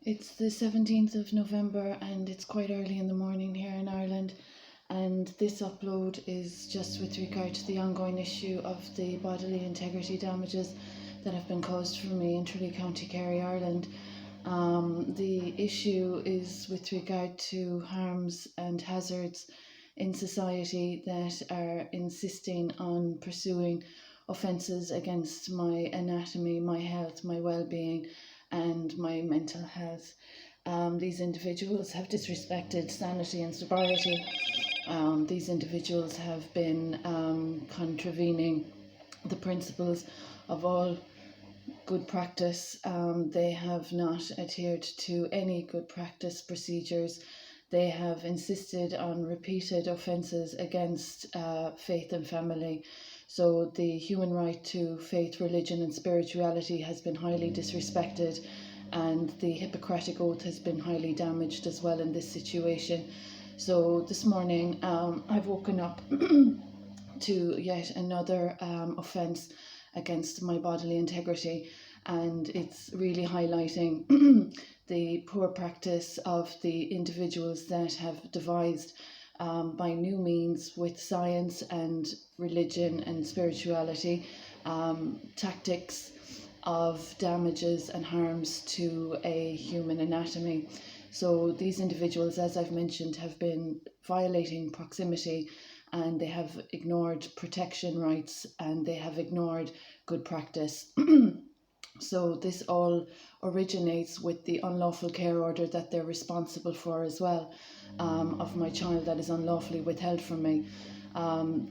It's the 17th of November and it's quite early in the morning here in Ireland, and this upload is just with regard to the ongoing issue of the bodily integrity damages that have been caused for me in Tralee, County Kerry, Ireland. The issue is with regard to harms and hazards in society that are insisting on pursuing offences against my anatomy, my health, my well-being and my mental health. These individuals have disrespected sanity and sobriety. These individuals have been contravening the principles of all good practice. They have not adhered to any good practice procedures. They have insisted on repeated offences against faith and family. So the human right to faith, religion and spirituality has been highly disrespected, and the Hippocratic Oath has been highly damaged as well in this situation. So this morning I've woken up to yet another offence against my bodily integrity, and it's really highlighting the poor practice of the individuals that have devised by new means with science and religion and spirituality tactics of damages and harms to a human anatomy. So these individuals, as I've mentioned, have been violating proximity, and they have ignored protection rights, and they have ignored good practice. So this all originates with the unlawful care order that they're responsible for as well, of my child that is unlawfully withheld from me.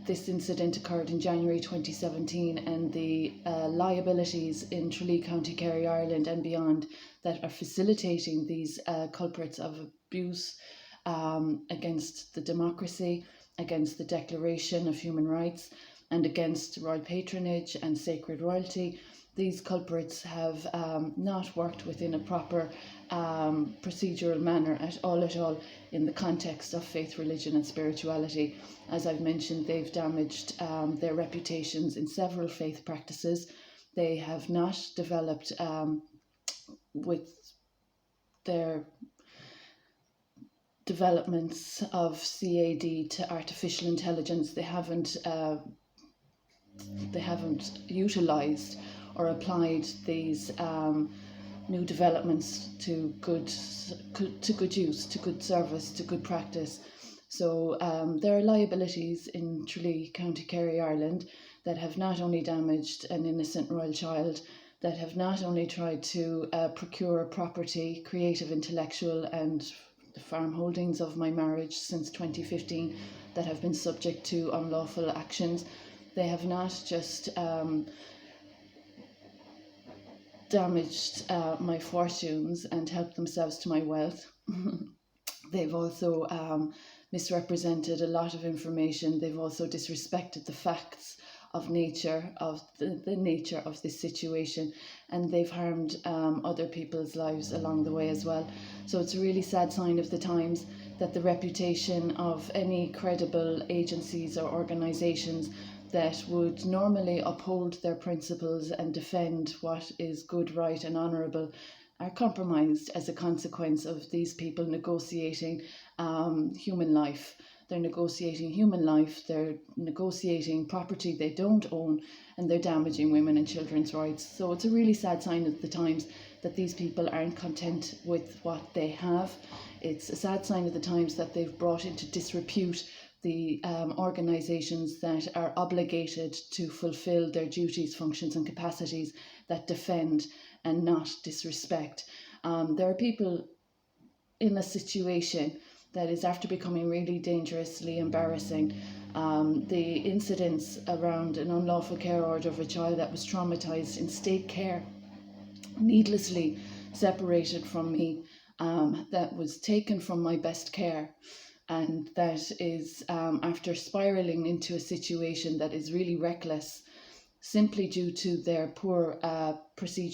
This incident occurred in January 2017, and the liabilities in Tralee, County Kerry, Ireland and beyond that are facilitating these culprits of abuse against the democracy, against the Declaration of Human Rights and against royal patronage and sacred royalty. These culprits have not worked within a proper procedural manner at all in the context of faith, religion and spirituality. As I've mentioned, they've damaged their reputations in several faith practices. They have not developed with their developments of CAD to artificial intelligence, they haven't utilised or applied these new developments to good use, to good service, to good practice. So there are liabilities in Tralee, County Kerry, Ireland, that have not only damaged an innocent royal child, that have not only tried to procure property, creative, intellectual and the farm holdings of my marriage since 2015 that have been subject to unlawful actions. They have not just damaged my fortunes and helped themselves to my wealth. They've also misrepresented a lot of information. They've also disrespected the facts of nature, of the nature of this situation, and they've harmed other people's lives along the way as well. So it's a really sad sign of the times that the reputation of any credible agencies or organisations that would normally uphold their principles and defend what is good, right and honourable are compromised as a consequence of these people negotiating human life. They're negotiating human life, they're negotiating property they don't own, and they're damaging women and children's rights. So it's a really sad sign of the times that these people aren't content with what they have. It's a sad sign of the times that they've brought into disrepute the organisations that are obligated to fulfil their duties, functions and capacities that defend and not disrespect. There are people in a situation that is after becoming really dangerously embarrassing. The incidents around an unlawful care order of a child that was traumatised in state care, needlessly separated from me, that was taken from my best care, and that is after spiralling into a situation that is really reckless simply due to their poor procedure